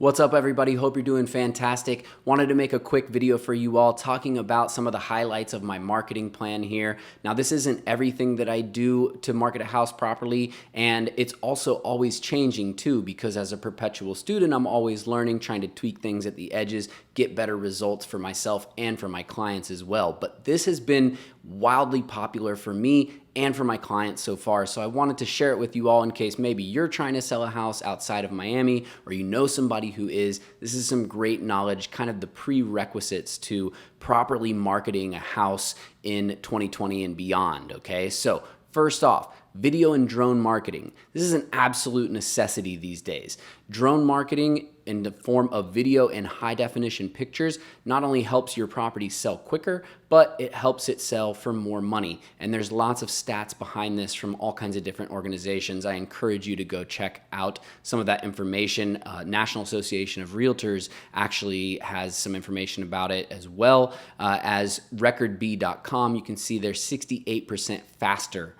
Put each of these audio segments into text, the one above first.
What's up, everybody? Hope you're doing fantastic. Wanted to make a quick video for you all talking about some of the highlights of my marketing plan here. Now, this isn't everything that I do to market a house properly, and it's also always changing too, because as a perpetual student, I'm always learning, trying to tweak things at the edges, get better results for myself and for my clients as well. But this has been wildly popular for me and for my clients so far. So I wanted to share it with you all in case maybe you're trying to sell a house outside of Miami or you know somebody who is. This is some great knowledge, kind of the prerequisites to properly marketing a house in 2020 and beyond, okay? So first off, video and drone marketing. This is an absolute necessity these days. Drone marketing in the form of video and high definition pictures not only helps your property sell quicker, but it helps it sell for more money. And there's lots of stats behind this from all kinds of different organizations. I encourage you to go check out some of that information. National Association of Realtors actually has some information about it, as well as recordb.com. You can see they're 68% faster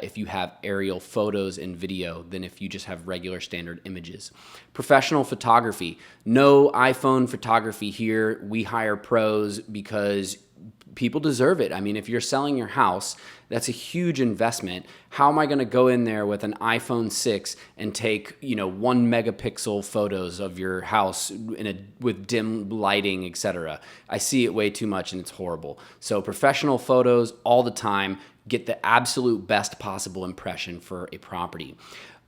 if you have aerial photos and video than if you just have regular standard images. Professional photography. No iPhone photography here. We hire pros because people deserve it. I mean, if you're selling your house, that's a huge investment. How am I going to go in there with an iPhone 6 and take, 1 megapixel photos of your house with dim lighting, etc.? I see it way too much and it's horrible. So professional photos all the time. Get the absolute best possible impression for a property.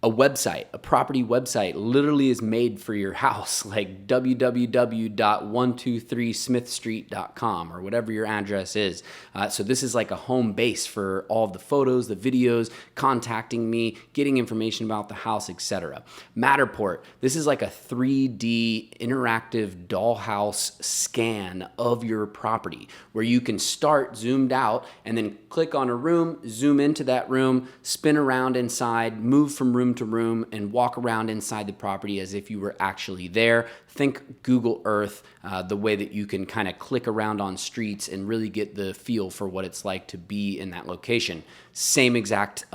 A website, a property website literally is made for your house, like www.123smithstreet.com or whatever your address is. So this is like a home base for all of the photos, the videos, contacting me, getting information about the house, etc. Matterport, this is like a 3D interactive dollhouse scan of your property where you can start zoomed out and then click on a room, zoom into that room, spin around inside, move from room to room, and walk around inside the property as if you were actually there. Think Google Earth, the way that you can kind of click around on streets and really get the feel for what it's like to be in that location. Same exact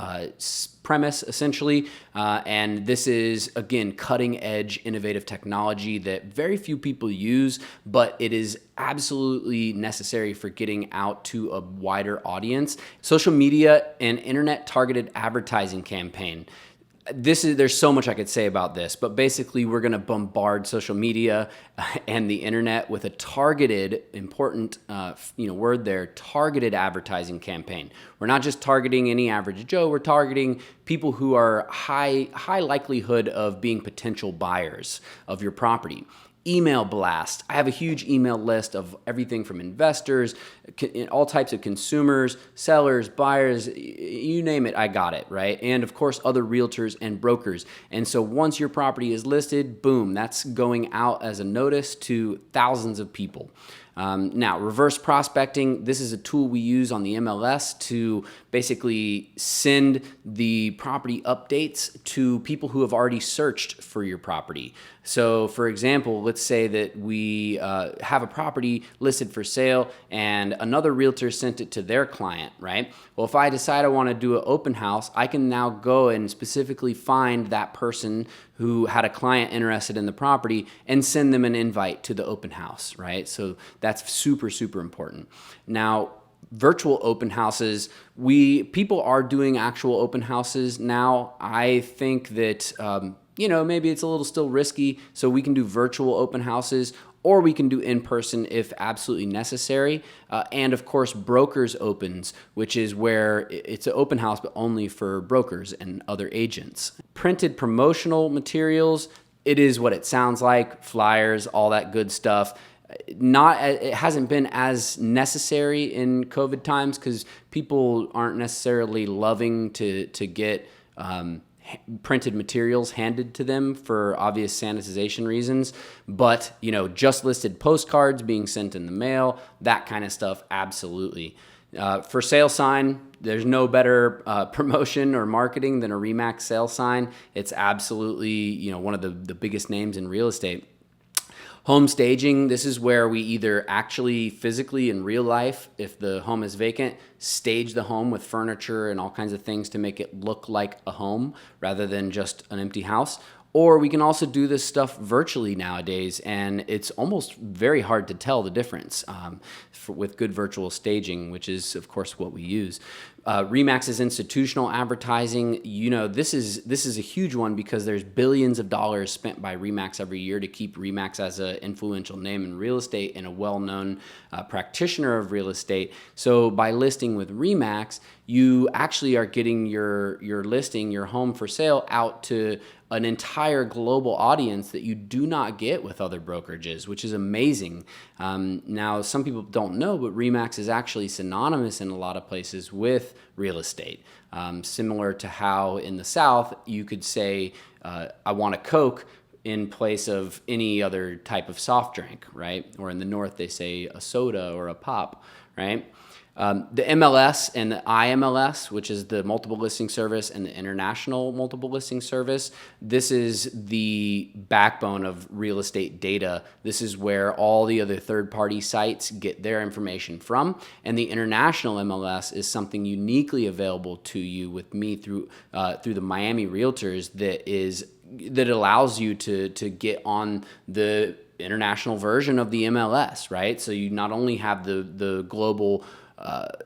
premise, essentially. And this is, again, cutting edge, innovative technology that very few people use, but it is absolutely necessary for getting out to a wider audience. Social media and internet targeted advertising campaign. There's so much I could say about this, but basically we're going to bombard social media and the internet with a targeted, important word there, targeted advertising campaign. We're not just targeting any average Joe, we're targeting people who are high likelihood of being potential buyers of your property. Email blast. I have a huge email list of everything from investors, all types of consumers, sellers, buyers, you name it, I got it, right? And of course, other realtors and brokers. And so once your property is listed, boom, that's going out as a notice to thousands of people. Now, reverse prospecting, this is a tool we use on the MLS to basically send the property updates to people who have already searched for your property. So, for example, let's say that we have a property listed for sale and another realtor sent it to their client, right? Well, if I decide I want to do an open house, I can now go and specifically find that person who had a client interested in the property and send them an invite to the open house, right? So that's super, super important. Now, virtual open houses, people are doing actual open houses now. I think that, maybe it's a little still risky, so we can do virtual open houses, or we can do in-person if absolutely necessary. And of course, brokers opens, which is where it's an open house, but only for brokers and other agents. Printed promotional materials, it is what it sounds like, flyers, all that good stuff. It hasn't been as necessary in COVID times because people aren't necessarily loving to get printed materials handed to them for obvious sanitization reasons, but just listed postcards being sent in the mail, that kind of stuff, absolutely. For sale sign, there's no better promotion or marketing than a RE/MAX sale sign. It's absolutely one of the biggest names in real estate. Home staging, this is where we either actually physically in real life, if the home is vacant, stage the home with furniture and all kinds of things to make it look like a home rather than just an empty house. or we can also do this stuff virtually nowadays, and it's almost very hard to tell the difference with good virtual staging, which is, of course, what we use. RE/MAX's institutional advertising, this is a huge one because there's billions of dollars spent by RE/MAX every year to keep RE/MAX as an influential name in real estate and a well-known practitioner of real estate. So by listing with RE/MAX, you actually are getting your listing, your home for sale, out to an entire global audience that you do not get with other brokerages, which is amazing. Now, some people don't know, but RE/MAX is actually synonymous in a lot of places with real estate. Similar to how in the South, you could say, I want a Coke in place of any other type of soft drink, right? Or in the North, they say a soda or a pop, right? The MLS and the IMLS, which is the multiple listing service, and the international multiple listing service, this is the backbone of real estate data. This is where all the other third-party sites get their information from, and the international MLS is something uniquely available to you with me through the Miami Realtors that allows you to get on the international version of the MLS, right? So you not only have the global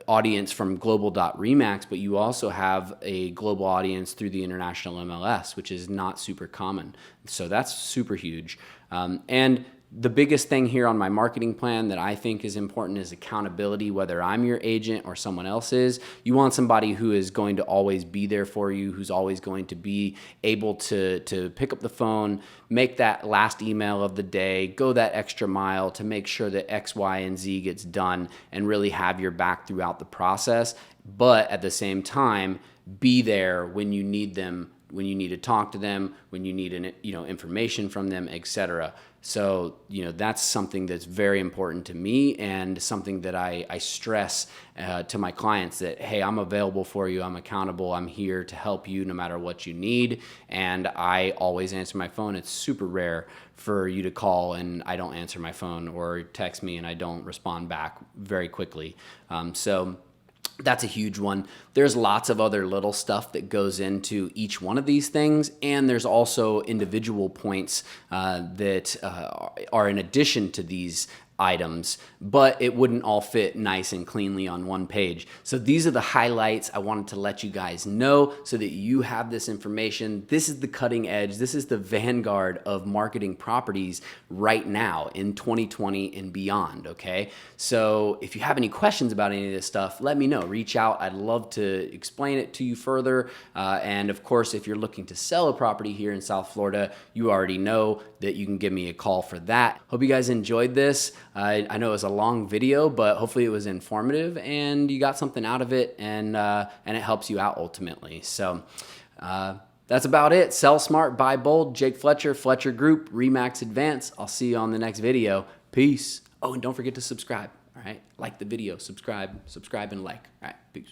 audience from global.remax, but you also have a global audience through the international MLS, which is not super common. So that's super huge. And the biggest thing here on my marketing plan that I think is important is accountability, whether I'm your agent or someone else is. You want somebody who is going to always be there for you, who's always going to be able to pick up the phone, make that last email of the day, go that extra mile to make sure that X, Y, and Z gets done, and really have your back throughout the process. But at the same time, be there when you need them, when you need to talk to them, when you need information from them, etc. So, that's something that's very important to me, and something that I stress to my clients that, hey, I'm available for you. I'm accountable. I'm here to help you no matter what you need. And I always answer my phone. It's super rare for you to call and I don't answer my phone, or text me and I don't respond back very quickly. So that's a huge one. There's lots of other little stuff that goes into each one of these things, and there's also individual points that are in addition to these items, but it wouldn't all fit nice and cleanly on one page. So these are the highlights I wanted to let you guys know so that you have this information. This is the cutting edge. This is the vanguard of marketing properties right now in 2020 and beyond, okay? So if you have any questions about any of this stuff, let me know. Reach out. I'd love to explain it to you further. And of course, if you're looking to sell a property here in South Florida, you already know that you can give me a call for that. Hope you guys enjoyed this. I know it was a long video, but hopefully it was informative and you got something out of it, and it helps you out ultimately. So that's about it. Sell smart, buy bold. Jake Fletcher, Fletcher Group, RE/MAX Advance. I'll see you on the next video. Peace. Oh, and don't forget to subscribe. All right, like the video, subscribe, and like. All right, peace.